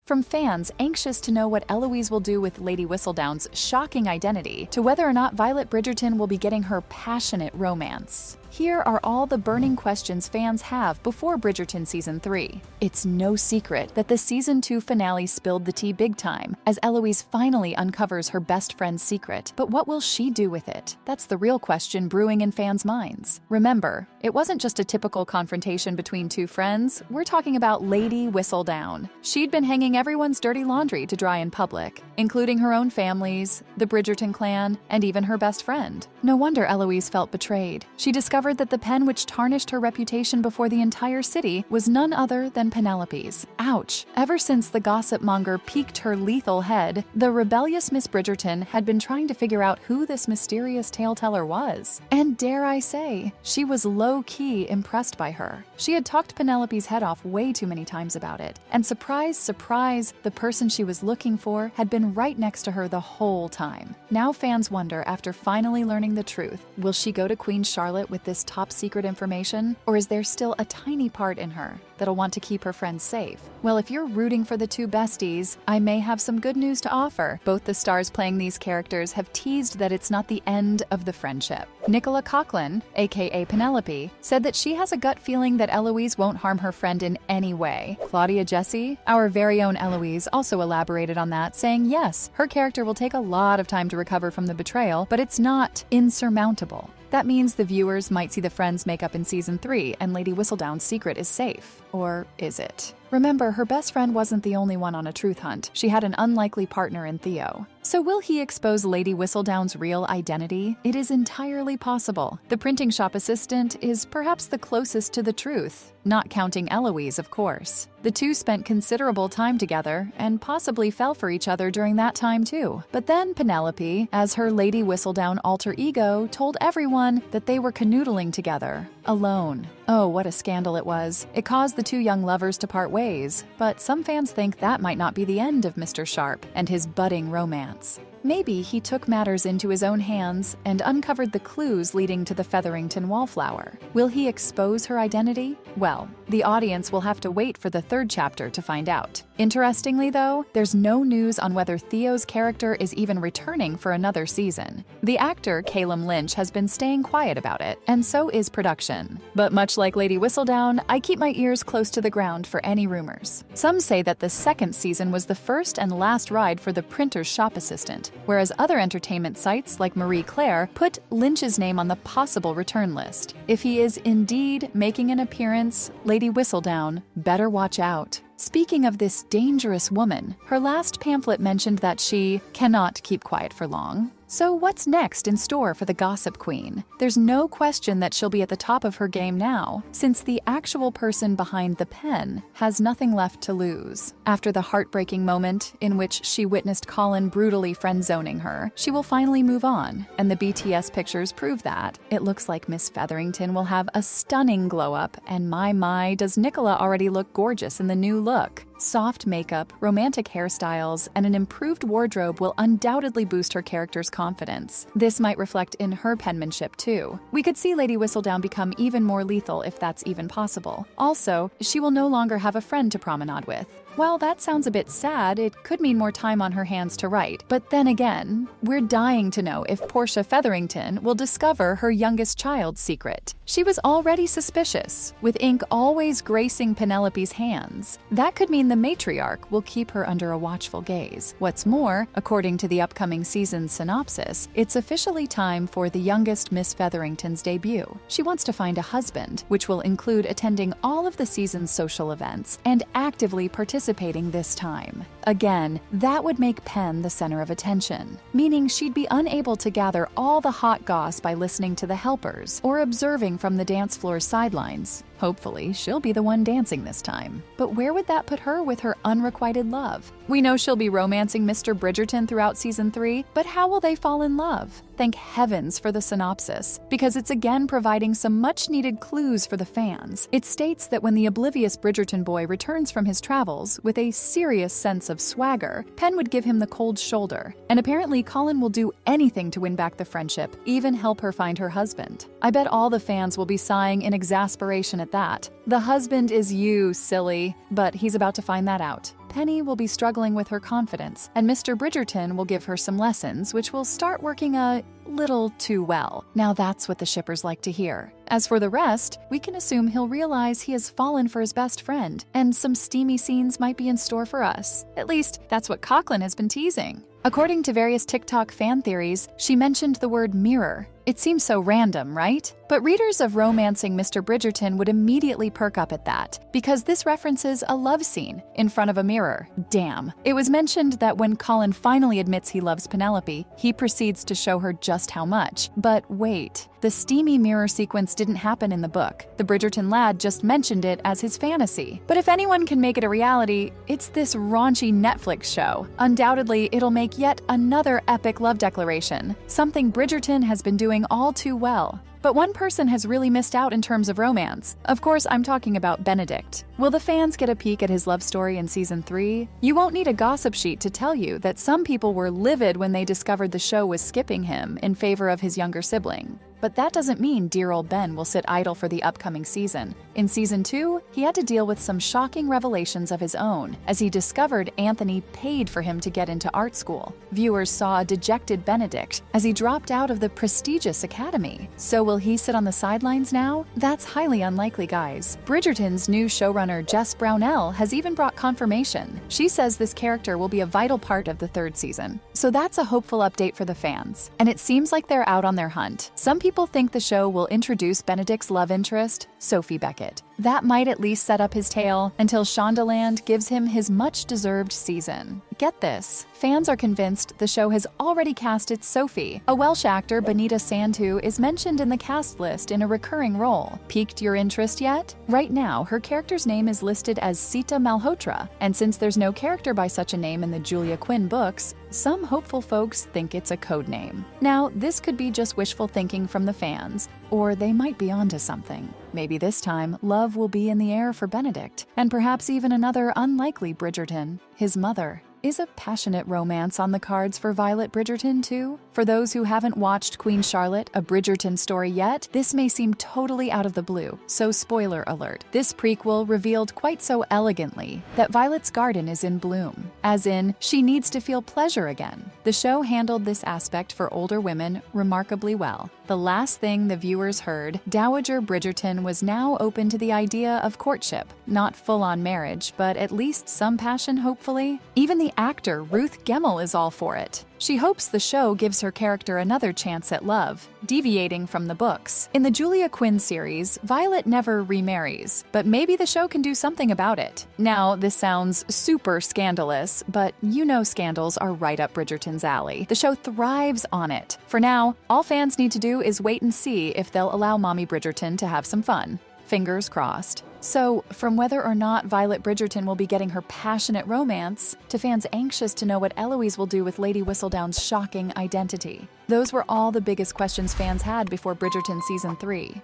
From fans anxious to know what Eloise will do with Lady Whistledown's shocking identity to whether or not Violet Bridgerton will be getting her passionate romance. Here are all the burning questions fans have before Bridgerton Season 3. It's no secret that the Season 2 finale spilled the tea big time, as Eloise finally uncovers her best friend's secret. But what will she do with it? That's the real question brewing in fans' minds. Remember, it wasn't just a typical confrontation between two friends. We're talking about Lady Whistledown. She'd been hanging everyone's dirty laundry to dry in public, including her own families, the Bridgerton clan, and even her best friend. No wonder Eloise felt betrayed. She discovered that the pen which tarnished her reputation before the entire city was none other than Penelope's. Ouch! Ever since the gossip monger piqued her lethal head, the rebellious Miss Bridgerton had been trying to figure out who this mysterious tale-teller was. And dare I say, she was low-key impressed by her. She had talked Penelope's head off way too many times about it. And surprise, surprise, the person she was looking for had been right next to her the whole time. Now fans wonder, after finally learning the truth, will she go to Queen Charlotte with this top-secret information? Or is there still a tiny part in her that'll want to keep her friends safe? Well, if you're rooting for the two besties, I may have some good news to offer. Both the stars playing these characters have teased that it's not the end of the friendship. Nicola Coughlan, aka Penelope, said that she has a gut feeling that Eloise won't harm her friend in any way. Claudia Jessie, our very own Eloise, also elaborated on that, saying yes, her character will take a lot of time to recover from the betrayal, but it's not insurmountable. That means the viewers might see the friends make up in Season 3 and Lady Whistledown's secret is safe. Or is it? Remember, her best friend wasn't the only one on a truth hunt. She had an unlikely partner in Theo. So will he expose Lady Whistledown's real identity? It is entirely possible. The printing shop assistant is perhaps the closest to the truth, not counting Eloise, of course. The two spent considerable time together and possibly fell for each other during that time too. But then Penelope, as her Lady Whistledown alter ego, told everyone that they were canoodling together, alone. Oh, what a scandal it was. It caused the two young lovers to part ways, but some fans think that might not be the end of Mr. Sharp and his budding romance. Maybe he took matters into his own hands and uncovered the clues leading to the Featherington wallflower. Will he expose her identity? Well, the audience will have to wait for the third chapter to find out. Interestingly though, there's no news on whether Theo's character is even returning for another season. The actor, Calum Lynch, has been staying quiet about it, and so is production. But much like Lady Whistledown, I keep my ears close to the ground for any rumors. Some say that the second season was the first and last ride for the printer's shop assistant, whereas other entertainment sites like Marie Claire put Lynch's name on the possible return list. If he is indeed making an appearance, Lady Whistledown better watch out. Speaking of this dangerous woman, her last pamphlet mentioned that she cannot keep quiet for long. So what's next in store for the Gossip Queen? There's no question that she'll be at the top of her game now, since the actual person behind the pen has nothing left to lose. After the heartbreaking moment in which she witnessed Colin brutally friend-zoning her, she will finally move on, and the BTS pictures prove that. It looks like Miss Featherington will have a stunning glow-up, and my, does Nicola already look gorgeous in the new look. Soft makeup, romantic hairstyles, and an improved wardrobe will undoubtedly boost her character's confidence. This might reflect in her penmanship too. We could see Lady Whistledown become even more lethal if that's even possible. Also, she will no longer have a friend to promenade with. While that sounds a bit sad, it could mean more time on her hands to write. But then again, we're dying to know if Portia Featherington will discover her youngest child's secret. She was already suspicious, with ink always gracing Penelope's hands. That could mean the matriarch will keep her under a watchful gaze. What's more, according to the upcoming season's synopsis, it's officially time for the youngest Miss Featherington's debut. She wants to find a husband, which will include attending all of the season's social events and actively participating this time. Again, that would make Pen the center of attention, meaning she'd be unable to gather all the hot goss by listening to the helpers or observing from the dance floor's sidelines. Hopefully, she'll be the one dancing this time. But where would that put her with her unrequited love? We know she'll be romancing Mr. Bridgerton throughout Season 3, but how will they fall in love? Thank heavens for the synopsis, because it's again providing some much-needed clues for the fans. It states that when the oblivious Bridgerton boy returns from his travels with a serious sense of swagger, Pen would give him the cold shoulder, and apparently Colin will do anything to win back the friendship, even help her find her husband. I bet all the fans will be sighing in exasperation at that. The husband is you, silly, but he's about to find that out. Penny will be struggling with her confidence, and Mr. Bridgerton will give her some lessons, which will start working a little too well. Now that's what the shippers like to hear. As for the rest, we can assume he'll realize he has fallen for his best friend, and some steamy scenes might be in store for us. At least, that's what Coughlin has been teasing. According to various TikTok fan theories, she mentioned the word mirror. It seems so random, right? But readers of Romancing Mr. Bridgerton would immediately perk up at that, because this references a love scene in front of a mirror. Damn. It was mentioned that when Colin finally admits he loves Penelope, he proceeds to show her just how much. But wait, the steamy mirror sequence didn't happen in the book. The Bridgerton lad just mentioned it as his fantasy. But if anyone can make it a reality, it's this raunchy Netflix show. Undoubtedly, it'll make yet another epic love declaration, something Bridgerton has been doing all too well. But one person has really missed out in terms of romance. Of course, I'm talking about Benedict. Will the fans get a peek at his love story in Season 3? You won't need a gossip sheet to tell you that some people were livid when they discovered the show was skipping him in favor of his younger sibling. But that doesn't mean dear old Ben will sit idle for the upcoming season. In Season 2, he had to deal with some shocking revelations of his own, as he discovered Anthony paid for him to get into art school. Viewers saw a dejected Benedict as he dropped out of the prestigious academy. So will he sit on the sidelines now? That's highly unlikely, guys. Bridgerton's new showrunner Jess Brownell has even brought confirmation. She says this character will be a vital part of the 3rd season. So that's a hopeful update for the fans. And it seems like they're out on their hunt. Some people think the show will introduce Benedict's love interest, Sophie Beckett. That might at least set up his tale until Shondaland gives him his much-deserved season. Get this, fans are convinced the show has already casted Sophie. A Welsh actor, Benita Sandhu, is mentioned in the cast list in a recurring role. Piqued your interest yet? Right now, her character's name is listed as Sita Malhotra, and since there's no character by such a name in the Julia Quinn books, some hopeful folks think it's a code name. Now, this could be just wishful thinking from the fans, or they might be onto something. Maybe this time, love will be in the air for Benedict, and perhaps even another unlikely Bridgerton, his mother. Is a passionate romance on the cards for Violet Bridgerton too? For those who haven't watched Queen Charlotte, a Bridgerton story yet, this may seem totally out of the blue, so spoiler alert. This prequel revealed quite so elegantly that Violet's garden is in bloom, as in, she needs to feel pleasure again. The show handled this aspect for older women remarkably well. The last thing the viewers heard, Dowager Bridgerton was now open to the idea of courtship. Not full-on marriage, but at least some passion, hopefully. Even the actor Ruth Gemmell is all for it. She hopes the show gives her character another chance at love, deviating from the books. In the Julia Quinn series, Violet never remarries, but maybe the show can do something about it. Now, this sounds super scandalous, but you know scandals are right up Bridgerton's alley. The show thrives on it. For now, all fans need to do is wait and see if they'll allow Mommy Bridgerton to have some fun. Fingers crossed. So, from whether or not Violet Bridgerton will be getting her passionate romance, to fans anxious to know what Eloise will do with Lady Whistledown's shocking identity. Those were all the biggest questions fans had before Bridgerton Season 3.